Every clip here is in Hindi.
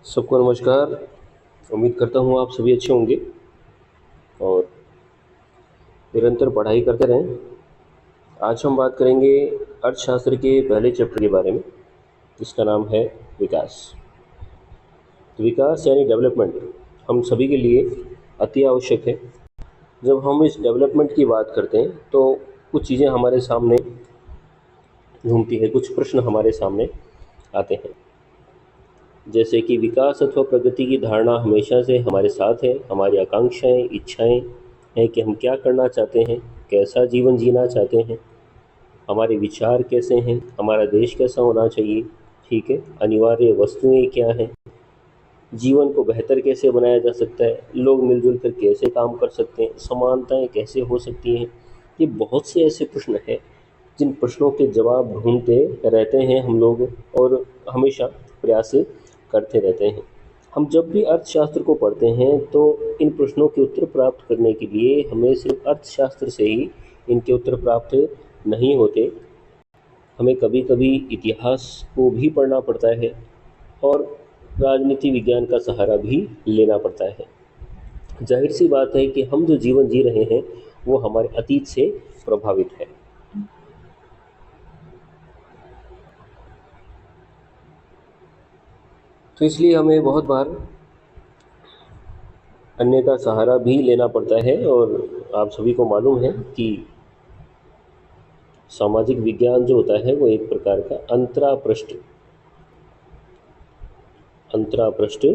सबको नमस्कार। उम्मीद करता हूँ आप सभी अच्छे होंगे और निरंतर पढ़ाई करते रहें। आज हम बात करेंगे अर्थशास्त्र के पहले चैप्टर के बारे में, जिसका नाम है विकास। तो विकास यानी डेवलपमेंट हम सभी के लिए अति आवश्यक है। जब हम इस डेवलपमेंट की बात करते हैं तो कुछ चीज़ें हमारे सामने घूमती है, कुछ प्रश्न हमारे सामने आते हैं। जैसे कि विकास अथवा प्रगति की धारणा हमेशा से हमारे साथ है। हमारी आकांक्षाएं, इच्छाएं हैं कि हम क्या करना चाहते हैं, कैसा जीवन जीना चाहते हैं, हमारे विचार कैसे हैं, हमारा देश कैसा होना चाहिए। ठीक है, अनिवार्य वस्तुएं क्या हैं, जीवन को बेहतर कैसे बनाया जा सकता है, लोग मिलजुल कर कैसे काम कर सकते हैं, समानताएं कैसे हो सकती हैं। ये बहुत से ऐसे प्रश्न हैं जिन प्रश्नों के जवाब ढूंढते रहते हैं हम लोग और हमेशा प्रयास करते रहते हैं। हम जब भी अर्थशास्त्र को पढ़ते हैं तो इन प्रश्नों के उत्तर प्राप्त करने के लिए हमें सिर्फ अर्थशास्त्र से ही इनके उत्तर प्राप्त नहीं होते। हमें कभी कभी इतिहास को भी पढ़ना पड़ता है और राजनीति विज्ञान का सहारा भी लेना पड़ता है। जाहिर सी बात है कि हम जो जीवन जी रहे हैं वो हमारे अतीत से प्रभावित है। तो इसलिए हमें बहुत बार अन्य का सहारा भी लेना पड़ता है। और आप सभी को मालूम है कि सामाजिक विज्ञान जो होता है वो एक प्रकार का अंतरापृष्ठ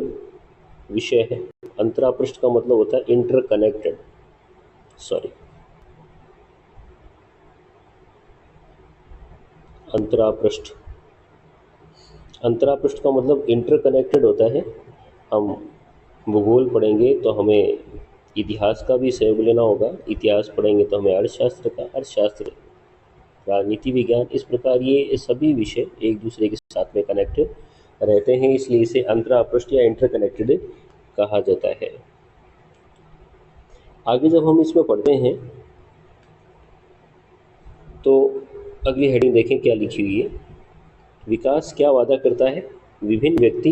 विषय है। अंतरापृष्ठ का मतलब होता है इंटरकनेक्टेड, सॉरी, अंतरापृष्ठ। अंतरापृष्ठ का मतलब इंटरकनेक्टेड होता है। हम भूगोल पढ़ेंगे तो हमें इतिहास का भी सहयोग लेना होगा, इतिहास पढ़ेंगे तो हमें अर्थशास्त्र का, अर्थशास्त्र राजनीति विज्ञान, इस प्रकार ये सभी विषय एक दूसरे के साथ में कनेक्ट रहते हैं, इसलिए इसे अंतरापृष्ठ या इंटरकनेक्टेड कहा जाता है। आगे जब हम इसमें पढ़ते हैं तो अगली हेडिंग देखें क्या लिखी हुई है। विकास क्या वादा करता है? विभिन्न व्यक्ति,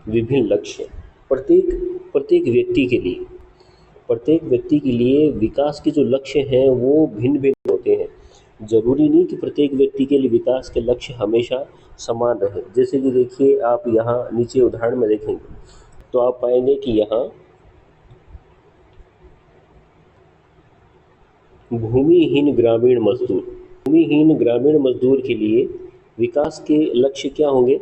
विभिन्न लक्ष्य। प्रत्येक प्रत्येक व्यक्ति के लिए प्रत्येक व्यक्ति के लिए विकास के जो लक्ष्य हैं वो भिन्न भिन्न होते हैं। जरूरी नहीं कि प्रत्येक व्यक्ति के लिए विकास के लक्ष्य हमेशा समान रहे। जैसे कि देखिए, आप यहाँ नीचे उदाहरण में देखेंगे तो आप पाएंगे कि यहाँ भूमिहीन ग्रामीण मजदूर, भूमिहीन ग्रामीण मजदूर के लिए विकास के लक्ष्य क्या होंगे?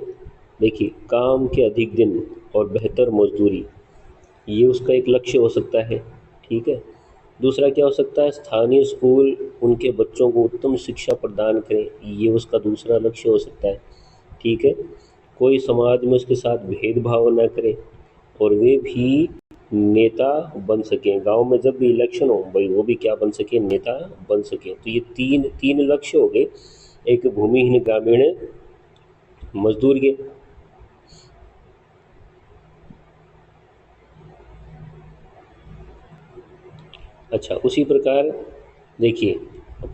देखिए, काम के अधिक दिन और बेहतर मजदूरी, ये उसका एक लक्ष्य हो सकता है। ठीक है। दूसरा क्या हो सकता है? स्थानीय स्कूल उनके बच्चों को उत्तम शिक्षा प्रदान करें, ये उसका दूसरा लक्ष्य हो सकता है। ठीक है। कोई समाज में उसके साथ भेदभाव न करे और वे भी नेता बन सकें। गांव में जब भी इलेक्शन हो भाई, वो भी क्या बन सके? नेता बन सके। तो ये तीन तीन लक्ष्य हो गए एक भूमिहीन ग्रामीण मजदूर के। अच्छा, उसी प्रकार देखिए,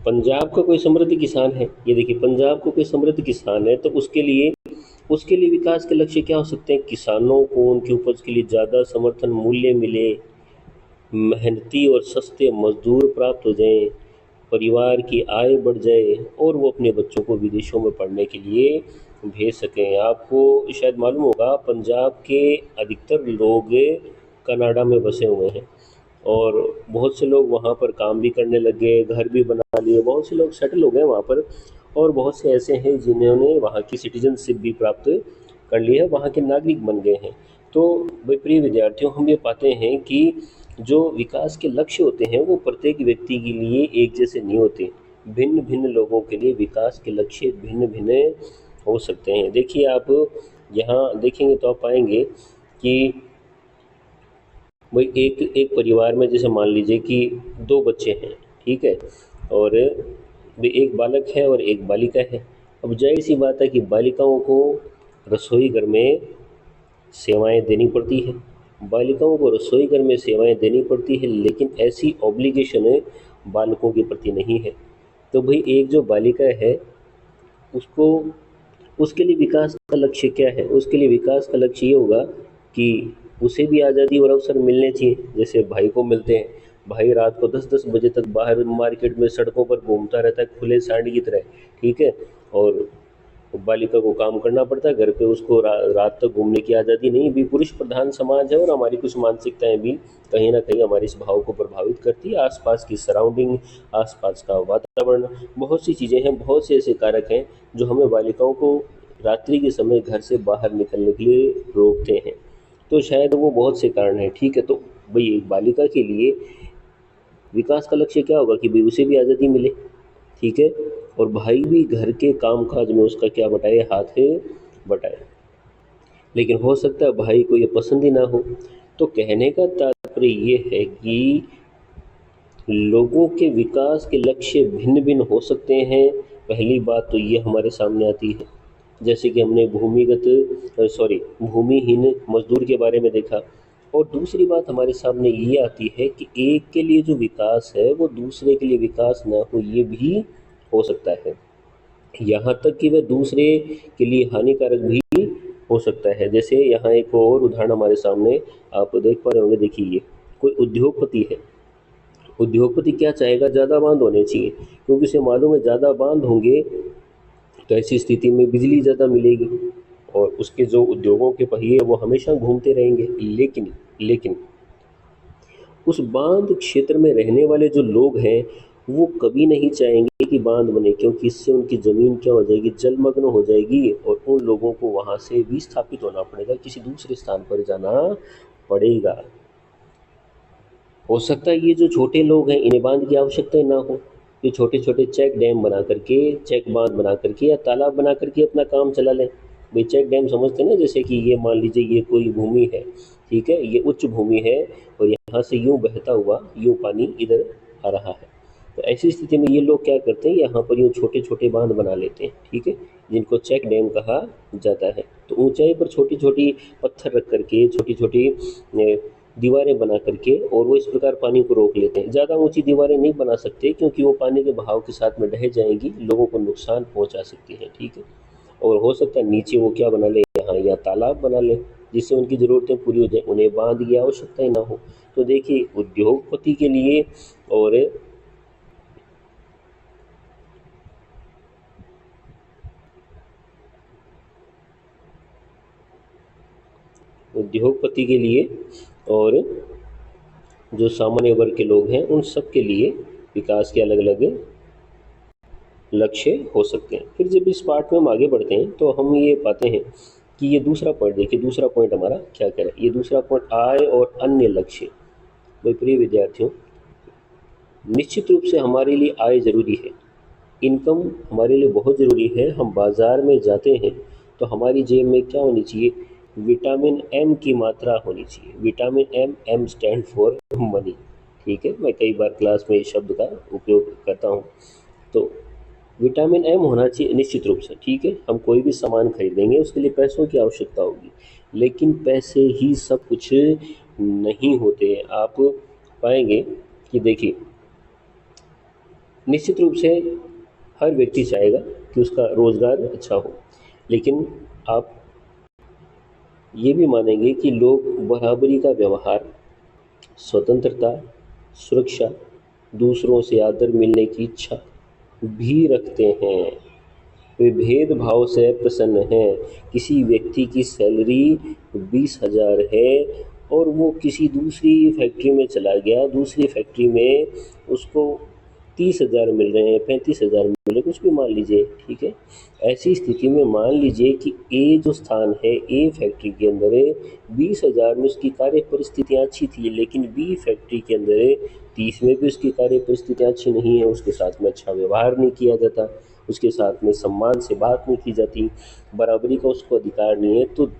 पंजाब का कोई समृद्ध किसान है, ये देखिए पंजाब का कोई समृद्ध किसान है तो उसके लिए विकास के लक्ष्य क्या हो सकते हैं? किसानों को उनकी उपज के लिए ज़्यादा समर्थन मूल्य मिले, मेहनती और सस्ते मजदूर प्राप्त हो जाएं, परिवार की आय बढ़ जाए और वो अपने बच्चों को विदेशों में पढ़ने के लिए भेज सकें। आपको शायद मालूम होगा, पंजाब के अधिकतर लोग कनाडा में बसे हुए हैं और बहुत से लोग वहाँ पर काम भी करने लग गए, घर भी बना लिए, बहुत से लोग सेटल हो गए वहाँ पर। और बहुत से ऐसे हैं जिन्होंने वहाँ की सिटीजनशिप भी प्राप्त कर ली है, वहाँ के नागरिक बन गए हैं। तो वे प्रिय विद्यार्थियों, हम ये पाते हैं कि जो विकास के लक्ष्य होते हैं वो प्रत्येक व्यक्ति के लिए एक जैसे नहीं होते। भिन्न भिन्न लोगों के लिए विकास के लक्ष्य भिन्न भिन्न हो सकते हैं। देखिए, आप यहाँ देखेंगे तो आप पाएंगे कि भाई एक एक परिवार में जैसे मान लीजिए कि दो बच्चे हैं। ठीक है। और भाई एक बालक है और एक बालिका है। अब जाहिर सी बात है कि बालिकाओं को रसोई घर में सेवाएं देनी पड़ती है, बालिकाओं को रसोई घर में सेवाएं देनी पड़ती है, लेकिन ऐसी ऑब्लिगेशन बालकों के प्रति नहीं है। तो भाई एक जो बालिका है उसको उसके लिए विकास का लक्ष्य क्या है? उसके लिए विकास का लक्ष्य ये होगा कि उसे भी आज़ादी और अवसर मिलने चाहिए, जैसे भाई को मिलते हैं। भाई रात को 10-10 बजे तक बाहर मार्केट में सड़कों पर घूमता रहता है खुले सांड की तरह, ठीक है? और बालिका को काम करना पड़ता है, घर पे उसको रात तक घूमने की आज़ादी नहीं। भी पुरुष प्रधान समाज है और हमारी कुछ मानसिकताएं भी कहीं ना कहीं हमारे इस भाव को प्रभावित करती है। आसपास की सराउंडिंग, आसपास का वातावरण, बहुत सी चीज़ें हैं, बहुत से ऐसे कारक हैं जो हमें बालिकाओं को रात्रि के समय घर से बाहर निकलने के लिए रोकते हैं। तो शायद वो बहुत से कारण हैं, ठीक है? तो भाई एक बालिका के लिए विकास का लक्ष्य क्या होगा कि भाई उसे भी आज़ादी मिले, ठीक है? और भाई भी घर के काम-काज में उसका क्या बटाए, हाथ है बटाए। लेकिन हो सकता है भाई को ये पसंद ही ना हो। तो कहने का तात्पर्य ये है कि लोगों के विकास के लक्ष्य भिन्न-भिन्न हो सकते हैं। पहली बात तो ये हमारे सामने आती है, जैसे कि हमने भूमिहीन मज़दूर के बारे में देखा। और दूसरी बात हमारे सामने ये आती है कि एक के लिए जो विकास है, वो दूसरे के लिए विकास ना हो, ये भी हो सकता है। यहाँ तक कि वह दूसरे के लिए हानिकारक भी हो सकता है। जैसे यहाँ एक और उदाहरण हमारे सामने आप देख पा रहे होंगे, देखिए ये कोई उद्योगपति है। उद्योगपति क्या चाहेगा, ज़्यादा बांध होने चाहिए, क्योंकि उसे मालूम है ज़्यादा बांध होंगे तो ऐसी स्थिति में बिजली ज़्यादा मिलेगी और उसके जो उद्योगों के पहिए वो हमेशा घूमते रहेंगे। लेकिन उस बांध क्षेत्र में रहने वाले जो लोग हैं, वो कभी नहीं चाहेंगे कि बांध बने, क्योंकि इससे उनकी ज़मीन क्या हो जाएगी, जलमग्न हो जाएगी और उन लोगों को वहाँ से विस्थापित होना पड़ेगा, किसी दूसरे स्थान पर जाना पड़ेगा। हो सकता है ये जो छोटे लोग हैं इन्हें बांध की आवश्यकता ही ना हो। ये छोटे-छोटे चेक बांध बना करके या तालाब बना करके अपना काम चला लें। भाई चेक डैम समझते हैं ना, जैसे कि ये मान लीजिए ये कोई भूमि है, ठीक है? ये उच्च भूमि है और यहाँ से यूँ बहता हुआ यूँ पानी इधर आ रहा है। तो ऐसी स्थिति में ये लोग क्या करते हैं, यहाँ पर यूँ छोटे-छोटे बांध बना लेते हैं, ठीक है? जिनको चेक डैम कहा जाता है। तो ऊँचाई पर छोटी-छोटी पत्थर रख कर के, छोटी-छोटी दीवारें बना करके और वो इस प्रकार पानी को रोक लेते हैं। ज़्यादा ऊँची दीवारें नहीं बना सकते, क्योंकि वो पानी के बहाव के साथ में ढह जाएँगी, लोगों को नुकसान पहुँचा सकती हैं, ठीक है? और हो सकता है नीचे वो क्या बना लें, यहाँ या तालाब बना लें, जिससे उनकी ज़रूरतें पूरी हो जाएँ, उन्हें बाँध की आवश्यकता ही ना हो। तो देखिए उद्योगपति के लिए और उद्योगपति के लिए और जो सामान्य वर्ग के लोग हैं, उन सब के लिए विकास के अलग-अलग लक्ष्य हो सकते हैं। फिर जब इस पार्ट में हम आगे बढ़ते हैं तो हम ये पाते हैं कि ये दूसरा पॉइंट देखिए, दूसरा पॉइंट हमारा क्या कह रहा है। ये दूसरा पॉइंट आय और अन्य लक्ष्य। मेरे प्रिय विद्यार्थियों, निश्चित रूप से हमारे लिए आय ज़रूरी है। इनकम हमारे लिए बहुत ज़रूरी है। हम बाज़ार में जाते हैं तो हमारी जेब में क्या होनी चाहिए, विटामिन एम की मात्रा होनी चाहिए। Vitamin M, M stand for money, ठीक है? मैं कई बार क्लास में इस शब्द का उपयोग करता हूँ। तो विटामिन एम होना चाहिए निश्चित रूप से, ठीक है? हम कोई भी सामान खरीदेंगे उसके लिए पैसों की आवश्यकता होगी, लेकिन पैसे ही सब कुछ नहीं होते। आप पाएंगे कि देखिए, निश्चित रूप से हर व्यक्ति चाहेगा कि उसका रोज़गार अच्छा हो, लेकिन आप ये भी मानेंगे कि लोग बराबरी का व्यवहार, स्वतंत्रता, सुरक्षा, दूसरों से आदर मिलने की इच्छा भी रखते हैं। वे भेदभाव से प्रसन्न हैं। किसी व्यक्ति की सैलरी 20,000 है और वो किसी दूसरी फैक्ट्री में चला गया, दूसरी फैक्ट्री में उसको 30,000 मिल रहे हैं, 35,000 मिल रहे हैं, कुछ भी मान लीजिए, ठीक है? ऐसी स्थिति में मान लीजिए कि ए जो स्थान है, ए फैक्ट्री के अंदर 20,000 में उसकी कार्य परिस्थितियाँ अच्छी थी, लेकिन बी फैक्ट्री के अंदर 30 में भी उसकी कार्य परिस्थितियाँ अच्छी नहीं है, उसके साथ में अच्छा व्यवहार नहीं किया जाता, उसके साथ में सम्मान से बात नहीं की जाती, बराबरी का उसको अधिकार नहीं है। तो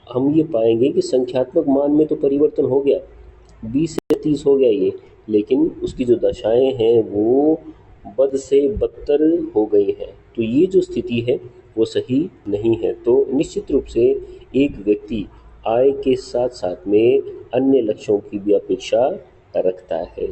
हम ये पाएंगे कि संख्यात्मक मान में तो परिवर्तन हो गया, 20 से 30 हो गया ये, लेकिन उसकी जो दशाएं हैं वो बद से बदतर हो गई हैं। तो ये जो स्थिति है वो सही नहीं है। तो निश्चित रूप से एक व्यक्ति आय के साथ साथ में अन्य लक्ष्यों की भी अपेक्षा रखता है।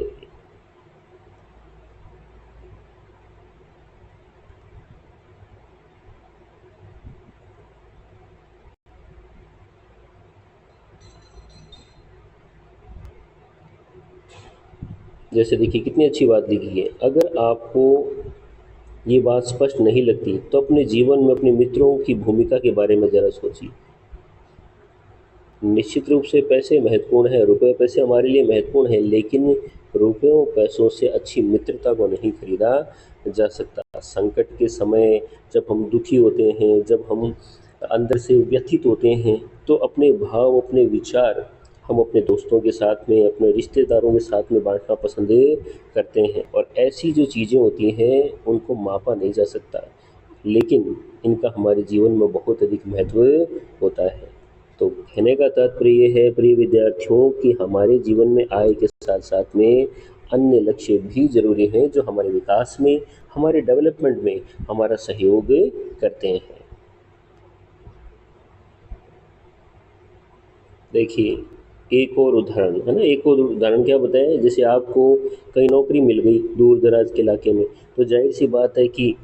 जैसे देखिए कितनी अच्छी बात लिखी है, अगर आपको ये बात स्पष्ट नहीं लगती तो अपने जीवन में अपने मित्रों की भूमिका के बारे में ज़रा सोचिए। निश्चित रूप से पैसे महत्वपूर्ण हैं, रुपए पैसे हमारे लिए महत्वपूर्ण हैं, लेकिन रुपयों पैसों से अच्छी मित्रता को नहीं खरीदा जा सकता। संकट के समय जब हम दुखी होते हैं, जब हम अंदर से व्यथित होते हैं, तो अपने भाव, अपने विचार हम अपने दोस्तों के साथ में, अपने रिश्तेदारों के साथ में बाँटना पसंद करते हैं, और ऐसी जो चीज़ें होती हैं, उनको मापा नहीं जा सकता, लेकिन इनका हमारे जीवन में बहुत अधिक महत्व होता है। तो कहने का तात्पर्य ये है प्रिय विद्यार्थियों कि हमारे जीवन में आय के साथ-साथ में अन्य लक्ष्य भी ज़रूरी हैं, जो हमारे विकास में, हमारे डेवलपमेंट में हमारा सहयोग करते हैं। देखिए, एक और उदाहरण, है ना? एक और उदाहरण क्या बताएँ, जैसे आपको कहीं नौकरी मिल गई दूर-दराज के इलाके में, तो ज़ाहिर-सी बात है कि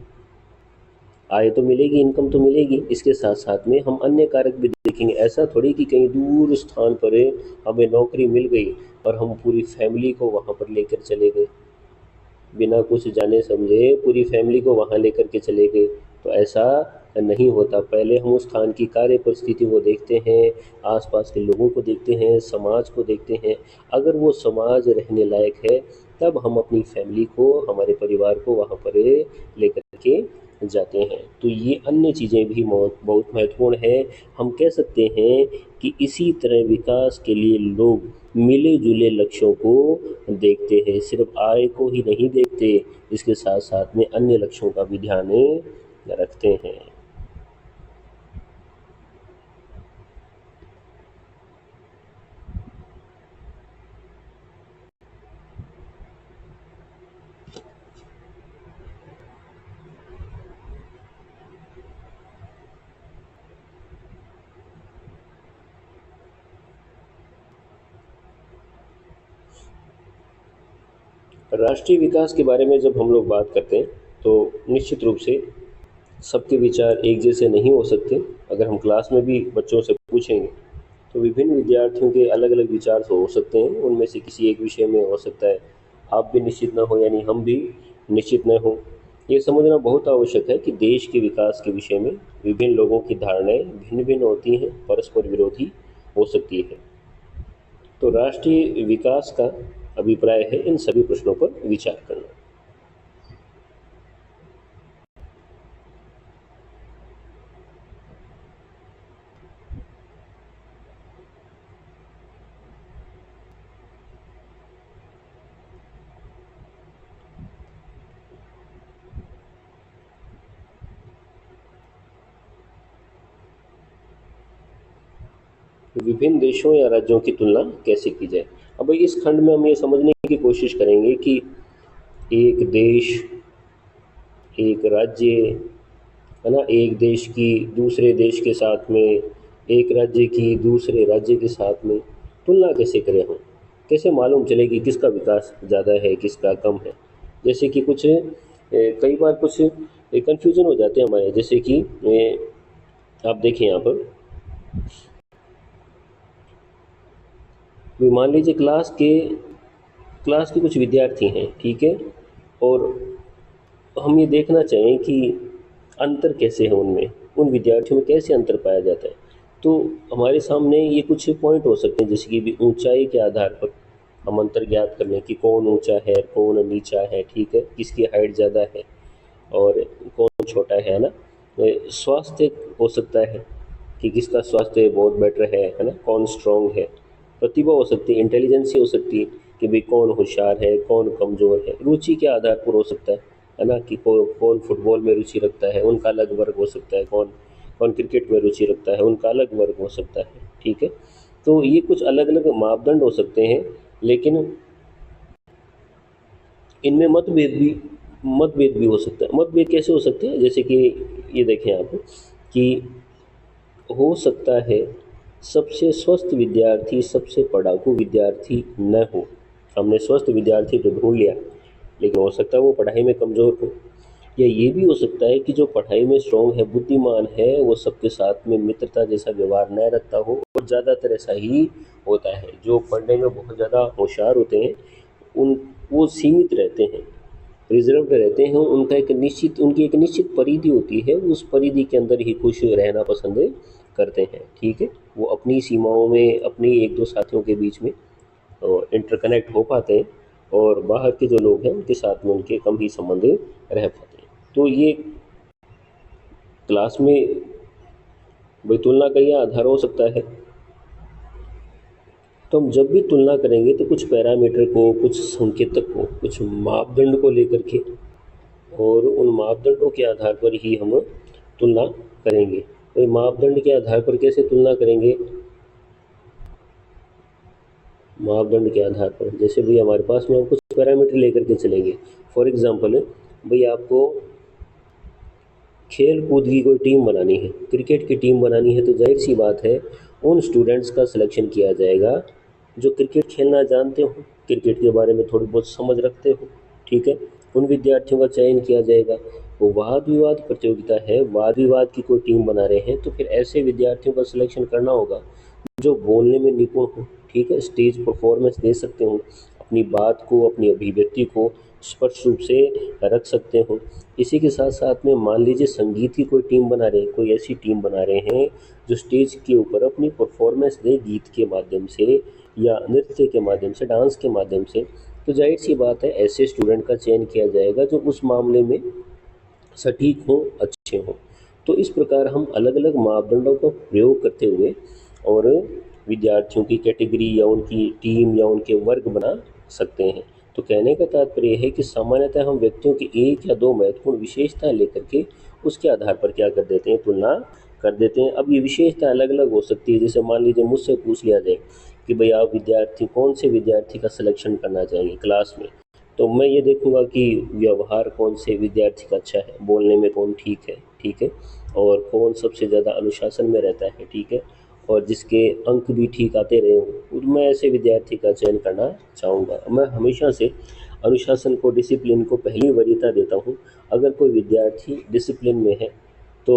आय तो मिलेगी, इनकम तो मिलेगी, इसके साथ-साथ में हम अन्य कारक भी देखेंगे। ऐसा थोड़ी कि कहीं दूर स्थान पर हमें नौकरी मिल गई और हम पूरी फैमिली को वहाँ पर लेकर चले गए। बिना कुछ जाने समझे पूरी फैमिली को वहाँ लेकर के चले गए, तो ऐसा नहीं होता। पहले हम उस स्थान की कार्य परिस्थिति को देखते हैं, आस-पास के लोगों को देखते हैं, समाज को देखते हैं। अगर वो समाज रहने लायक है, तब हम अपनी फैमिली को, हमारे परिवार को वहाँ पर लेकर के जाते हैं। तो ये अन्य चीज़ें भी बहुत महत्वपूर्ण है। हम कह सकते हैं कि इसी तरह विकास के लिए लोग मिले-जुले लक्ष्यों को देखते हैं, सिर्फ़ आय को ही नहीं देखते, इसके साथ-साथ में अन्य लक्ष्यों का भी ध्यान रखते हैं। राष्ट्रीय विकास के बारे में जब हम लोग बात करते हैं, तो निश्चित रूप से सबके विचार एक जैसे नहीं हो सकते। अगर हम क्लास में भी बच्चों से पूछेंगे, तो विभिन्न विद्यार्थियों के अलग-अलग विचार हो सकते हैं, उनमें से किसी एक विषय में हो सकता है आप भी निश्चित न हो, यानी हम भी निश्चित न हों। ये समझना बहुत आवश्यक है कि देश के विकास के विषय में विभिन्न लोगों की धारणाएँ भिन्न-भिन्न होती हैं, परस्पर विरोधी हो सकती है। तो राष्ट्रीय विकास का अभिप्राय है इन सभी प्रश्नों पर विचार करना। विभिन्न देशों या राज्यों की तुलना कैसे की जाए? अब इस खंड में हम ये समझने की कोशिश करेंगे कि एक देश, एक राज्य, है ना? एक देश की दूसरे देश के साथ में, एक राज्य की दूसरे राज्य के साथ में तुलना कैसे करें हम? कैसे मालूम चले कि किसका विकास ज़्यादा है, किसका कम है? जैसे कि कुछ कई बार कुछ कन्फ्यूज़न हो जाते हैं हमारे, जैसे कि आप देखें यहाँ पर, मान लीजिए क्लास के कुछ विद्यार्थी हैं, ठीक है? और हम ये देखना चाहें कि अंतर कैसे है उनमें, उन विद्यार्थियों में कैसे अंतर पाया जाता है। तो हमारे सामने ये कुछ पॉइंट हो सकते हैं, जैसे कि भी ऊंचाई के आधार पर हम अंतर ज्ञात कर लें कि कौन ऊंचा है, कौन नीचा है, ठीक है, किसकी हाइट ज़्यादा है और कौन छोटा है ना? स्वास्थ्य हो सकता है कि किसका स्वास्थ्य बहुत बेटर है ना? कौन स्ट्रॉन्ग है। प्रतिभा हो सकती है, इंटेलिजेंसी हो सकती है कि भाई कौन होशियार है, कौन कमज़ोर है। रुचि के आधार पर हो सकता है ना? कि कौन फुटबॉल में रुचि रखता है, उनका अलग वर्ग हो सकता है, कौन कौन क्रिकेट में रुचि रखता है, उनका अलग वर्ग हो सकता है, ठीक है? तो ये कुछ अलग-अलग मापदंड हो सकते हैं, लेकिन इनमें मतभेद भी हो सकता है। मतभेद कैसे हो सकते हैं? जैसे कि ये देखें आप कि हो सकता है सबसे स्वस्थ विद्यार्थी सबसे पढ़ाकू विद्यार्थी न हो। हमने स्वस्थ विद्यार्थी तो ढूँढ लिया, लेकिन हो सकता है वो पढ़ाई में कमज़ोर हो। या ये भी हो सकता है कि जो पढ़ाई में स्ट्रॉन्ग है, बुद्धिमान है, वो सबके साथ में मित्रता जैसा व्यवहार न रखता हो, और ज़्यादातर ऐसा ही होता है। जो पढ़ने में बहुत ज़्यादा होशियार होते हैं, उन वो सीमित रहते हैं, रिजर्व्ड रहते हैं। उनकी एक निश्चित परिधि होती है, उस परिधि के अंदर ही खुश रहना पसंद करते हैं। ठीक है, वो अपनी सीमाओं में अपने एक दो साथियों के बीच में इंटरकनेक्ट हो पाते हैं, और बाहर के जो लोग हैं उनके साथ में उनके कम ही संबंध रह पाते हैं। तो ये क्लास में भाई तुलना का यह आधार हो सकता है। तो हम जब भी तुलना करेंगे तो कुछ पैरामीटर को, कुछ संकेतक को, कुछ मापदंड को लेकर के, और उन मापदंडों के आधार पर ही हम तुलना करेंगे। तो मापदंड के आधार पर कैसे तुलना करेंगे? मापदंड के आधार पर, जैसे भाई हमारे पास में हम कुछ पैरामीटर लेकर के चलेंगे। फॉर एग्जांपल भाई आपको खेल कूद की कोई टीम बनानी है, क्रिकेट की टीम बनानी है, तो जाहिर सी बात है उन स्टूडेंट्स का सिलेक्शन किया जाएगा जो क्रिकेट खेलना जानते हो, क्रिकेट के बारे में थोड़ी बहुत समझ रखते हो। ठीक है, उन विद्यार्थियों का चयन किया जाएगा। वो वाद विवाद प्रतियोगिता है, वाद विवाद की कोई टीम बना रहे हैं, तो फिर ऐसे विद्यार्थियों का सिलेक्शन करना होगा जो बोलने में निपुण हो। ठीक है, स्टेज परफॉर्मेंस दे सकते हो, अपनी बात को, अपनी अभिव्यक्ति को स्पष्ट रूप से रख सकते हो। इसी के साथ साथ में मान लीजिए संगीत की कोई टीम बना रहे हैं, कोई ऐसी टीम बना रहे हैं जो स्टेज के ऊपर अपनी परफॉर्मेंस दे, गीत के माध्यम से या नृत्य के माध्यम से, डांस के माध्यम से। तो जाहिर सी बात है ऐसे स्टूडेंट का चयन किया जाएगा जो उस मामले में सटीक हों, अच्छे हों। तो इस प्रकार हम अलग अलग मापदंडों का प्रयोग करते हुए और विद्यार्थियों की कैटेगरी या उनकी टीम या उनके वर्ग बना सकते हैं। तो कहने का तात्पर्य है कि सामान्यतः हम व्यक्तियों की एक या दो महत्वपूर्ण विशेषताएं लेकर के उसके आधार पर क्या कर देते हैं, तुलना कर देते हैं। अब ये विशेषता अलग अलग हो सकती है। जैसे मान लीजिए मुझसे पूछ लिया जाए कि भाई आप विद्यार्थी, कौन से विद्यार्थी का सिलेक्शन करना चाहेंगे क्लास में, तो मैं ये देखूंगा कि व्यवहार कौन से विद्यार्थी का अच्छा है, बोलने में कौन ठीक है, और कौन सबसे ज़्यादा अनुशासन में रहता है। ठीक है, और जिसके अंक भी ठीक आते रहे हों, मैं ऐसे विद्यार्थी का चयन करना चाहूँगा। मैं हमेशा से अनुशासन को, डिसिप्लिन को पहली वरीयता देता हूँ। अगर कोई विद्यार्थी डिसिप्लिन में है तो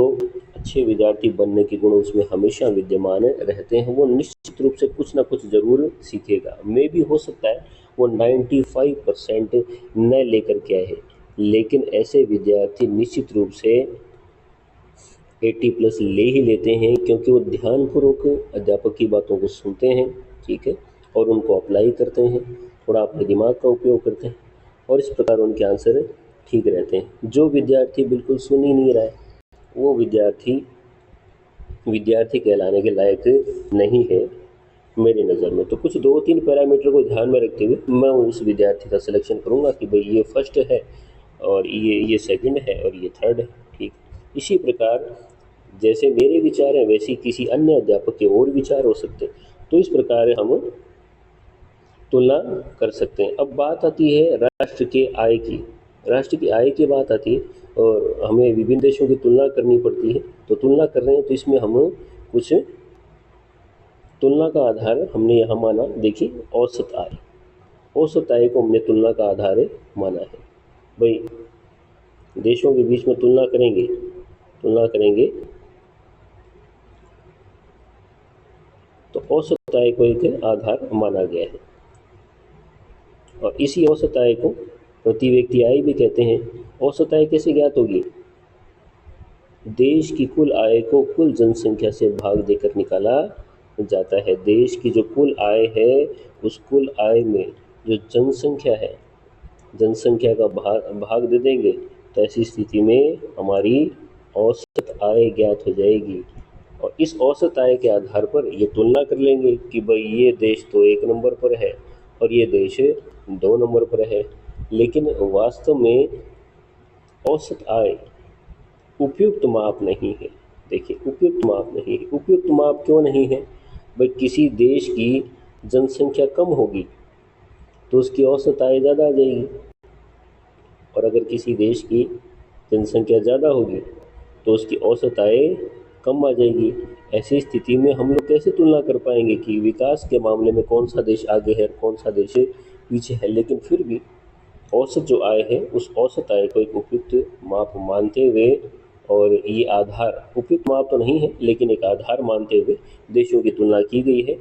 अच्छे विद्यार्थी बनने के गुण उसमें हमेशा विद्यमान रहते हैं। वो निश्चित रूप से कुछ ना कुछ ज़रूर सीखेगा। मे भी हो सकता है वो 95% न लेकर के आए, लेकिन ऐसे विद्यार्थी निश्चित रूप से 80+ ले ही लेते हैं, क्योंकि वो ध्यानपूर्वक अध्यापक की बातों को सुनते हैं। ठीक है, और उनको अप्लाई करते हैं, थोड़ा अपने दिमाग का उपयोग करते हैं, और इस प्रकार उनके आंसर ठीक रहते हैं। जो विद्यार्थी बिल्कुल सुन ही नहीं रहा है, वो विद्यार्थी विद्यार्थी कहलाने के लायक नहीं है मेरी नज़र में। तो कुछ 2-3 पैरामीटर को ध्यान में रखते हुए मैं उस विद्यार्थी का सिलेक्शन करूँगा कि भाई ये फर्स्ट है, और ये सेकंड है, और ये थर्ड है। ठीक, इसी प्रकार जैसे मेरे विचार हैं वैसे किसी अन्य अध्यापक के और विचार हो सकते हैं। तो इस प्रकार हम तुलना कर सकते हैं। अब बात आती है राष्ट्र के आय की। राष्ट्र की आय की बात आती है, और हमें विभिन्न देशों की तुलना करनी पड़ती है। तो तुलना कर रहे हैं तो इसमें हम कुछ तुलना का आधार हमने यहाँ माना। देखिए, औसत आय, औसत आय को हमने तुलना का आधार माना है। भाई देशों के बीच में तुलना करेंगे तो औसत आय को एक आधार माना गया है, और इसी औसत आय को प्रति व्यक्ति आय भी कहते हैं। औसत आय कैसे ज्ञात होगी? देश की कुल आय को कुल जनसंख्या से भाग देकर निकाला जाता है। देश की जो कुल आय है, उस कुल आय में जो जनसंख्या है, जनसंख्या का भाग दे देंगे, तो ऐसी स्थिति में हमारी औसत आय ज्ञात हो जाएगी। और इस औसत आय के आधार पर ये तुलना कर लेंगे कि भाई ये देश तो 1 नंबर पर है और ये देश 2 नंबर पर है। लेकिन वास्तव में औसत आय उपयुक्त माप नहीं है। देखिए, उपयुक्त माप नहीं है। उपयुक्त माप क्यों नहीं है? भाई किसी देश की जनसंख्या कम होगी तो उसकी औसत आय ज़्यादा आ जाएगी, और अगर किसी देश की जनसंख्या ज़्यादा होगी तो उसकी औसत आय कम आ जाएगी। ऐसी स्थिति में हम लोग कैसे तुलना कर पाएंगे कि विकास के मामले में कौन सा देश आगे है और कौन सा देश पीछे है? लेकिन फिर भी औसत जो आय है, उस औसत आय को एक उपयुक्त माप मानते हुए, और ये आधार उपयुक्त माप तो नहीं है लेकिन एक आधार मानते हुए देशों की तुलना की गई है।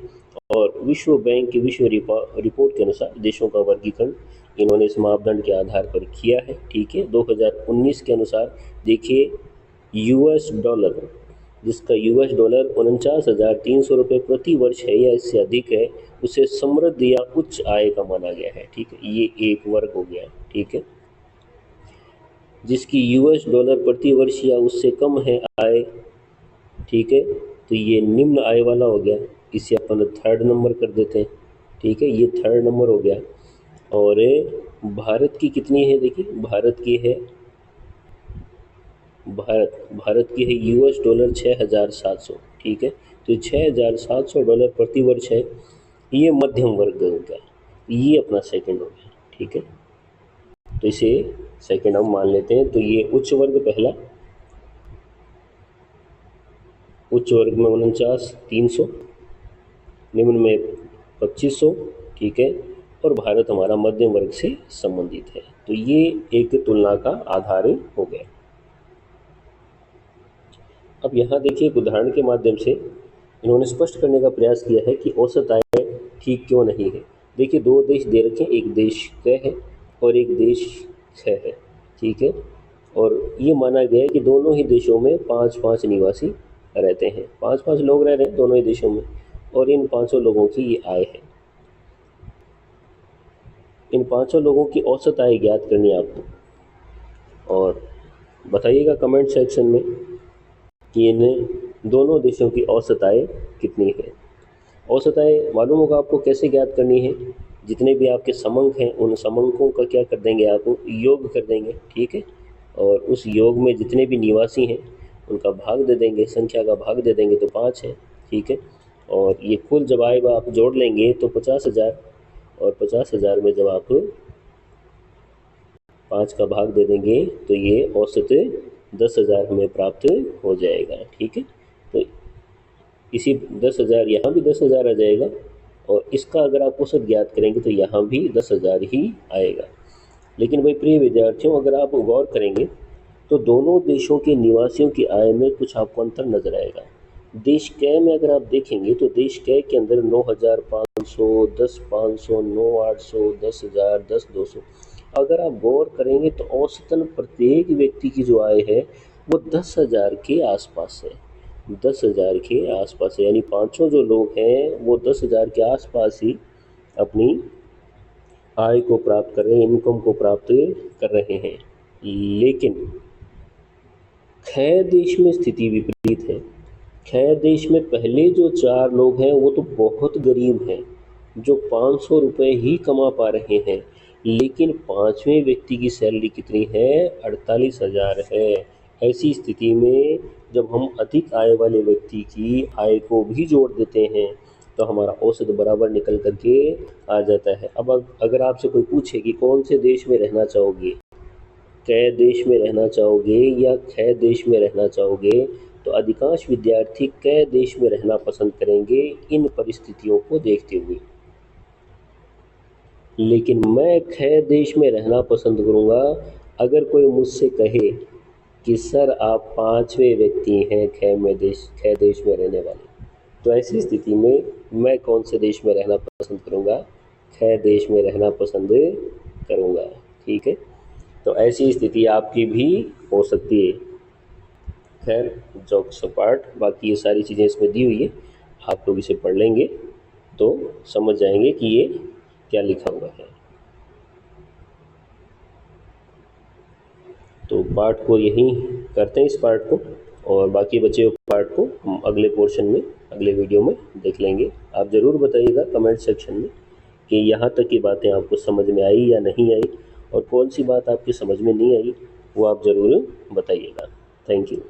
और विश्व बैंक की विश्व रिपोर्ट के अनुसार देशों का वर्गीकरण इन्होंने इस मापदंड के आधार पर किया है, ठीक है। 2019 के अनुसार देखिए यूएस डॉलर, जिसका यूएस डॉलर 49,300 रुपये प्रति वर्ष है या इससे अधिक है, उसे समृद्ध या उच्च आय का माना गया है, ठीक है। ये एक वर्ग हो गया, ठीक है। जिसकी यूएस डॉलर प्रति वर्ष या उससे कम है आय, ठीक है, तो ये निम्न आय वाला हो गया। इसे अपन थर्ड नंबर कर देते हैं, ठीक है, ये थर्ड नंबर हो गया। और भारत की कितनी है, देखिए भारत की है यूएस डॉलर 6,700, ठीक है। तो 6,700 डॉलर प्रति वर्ष है, ये मध्यम वर्ग का, ये अपना सेकंड हो गया, ठीक है। तो इसे सेकंड हम मान लेते हैं। तो ये उच्च वर्ग पहला, उच्च वर्ग में 49,300, निम्न में 2,500, ठीक है। और भारत हमारा मध्यम वर्ग से संबंधित है। तो ये एक तुलना का आधार हो गया। अब यहाँ देखिए एक उदाहरण के माध्यम से इन्होंने स्पष्ट करने का प्रयास किया है कि औसत आय ठीक क्यों नहीं है। देखिए दो देश दे रखे हैं, एक देश क है और एक देश ख है, ठीक है। और ये माना गया है कि दोनों ही देशों में 5-5 निवासी रहते हैं, 5-5 लोग रह रहे हैं दोनों ही देशों में, और इन 500 लोगों की ये आय है। इन 500 लोगों की औसत आय ज्ञात करनी है आपको, और बताइएगा कमेंट सेक्शन में कि इन दोनों देशों की औसत आय कितनी है। औसत आय मालूम होगा आपको कैसे ज्ञात करनी है। जितने भी आपके समंक हैं उन समंकों का क्या कर देंगे, आप योग कर देंगे, ठीक है। और उस योग में जितने भी निवासी हैं उनका भाग दे देंगे, संख्या का भाग दे देंगे, तो 5 है, ठीक है। और ये कुल जब आएगा आप जोड़ लेंगे तो 50,000, और 50,000 में जब आप 5 का भाग दे देंगे तो ये औसत 10,000 हमें प्राप्त हो जाएगा, ठीक है। तो इसी 10,000 यहाँ भी 10,000 आ जाएगा, और इसका अगर आप औसत ज्ञात करेंगे तो यहाँ भी 10,000 ही आएगा। लेकिन भाई प्रिय विद्यार्थियों, अगर आप गौर करेंगे तो दोनों देशों के निवासियों की आय में कुछ आपको अंतर नजर आएगा। देश क में अगर आप देखेंगे तो देश क के अंदर 9,500, 10,500, 9,800, 10,000, 10,200। अगर आप गौर करेंगे तो औसतन प्रत्येक व्यक्ति की जो आय है वो 10,000 के आसपास है, 10,000 के आसपास है। यानी 500 जो लोग हैं वो 10,000 के आसपास ही अपनी आय को प्राप्त कर रहे हैं, इनकम को प्राप्त कर रहे हैं। लेकिन खै देश में स्थिति विपरीत है। खै देश में पहले जो 4 लोग हैं वो तो बहुत गरीब हैं, जो 500 रुपये ही कमा पा रहे हैं, लेकिन 5वें व्यक्ति की सैलरी कितनी है, 48,000 है। ऐसी स्थिति में जब हम अधिक आय वाले व्यक्ति की आय को भी जोड़ देते हैं तो हमारा औसत बराबर निकल करके आ जाता है। अब अगर आपसे कोई पूछे कि कौन से देश में रहना चाहोगे, कै देश में रहना चाहोगे या खै देश में रहना चाहोगे, तो अधिकांश विद्यार्थी कै देश में रहना पसंद करेंगे इन परिस्थितियों को देखते हुए। लेकिन मैं खै देश में रहना पसंद करूँगा अगर कोई मुझसे कहे कि सर आप 5वें व्यक्ति हैं खै देश में रहने वाले, तो ऐसी स्थिति में मैं कौन से देश में रहना पसंद करूँगा, खै देश में रहना पसंद करूँगा, ठीक है। तो ऐसी स्थिति आपकी भी हो सकती है। खैर जोक्स अपार्ट, बाकी ये सारी चीज़ें इसमें दी हुई है, आप लोग इसे पढ़ लेंगे तो समझ जाएंगे कि ये क्या लिखा हुआ है। तो पार्ट को यहीं करते हैं, इस पार्ट को, और बाकी बचे हुए पार्ट को हम अगले पोर्शन में, अगले वीडियो में देख लेंगे। आप ज़रूर बताइएगा कमेंट सेक्शन में कि यहाँ तक की बातें आपको समझ में आई या नहीं आई, और कौन सी बात आपकी समझ में नहीं आई वो आप ज़रूर बताइएगा। Thank you.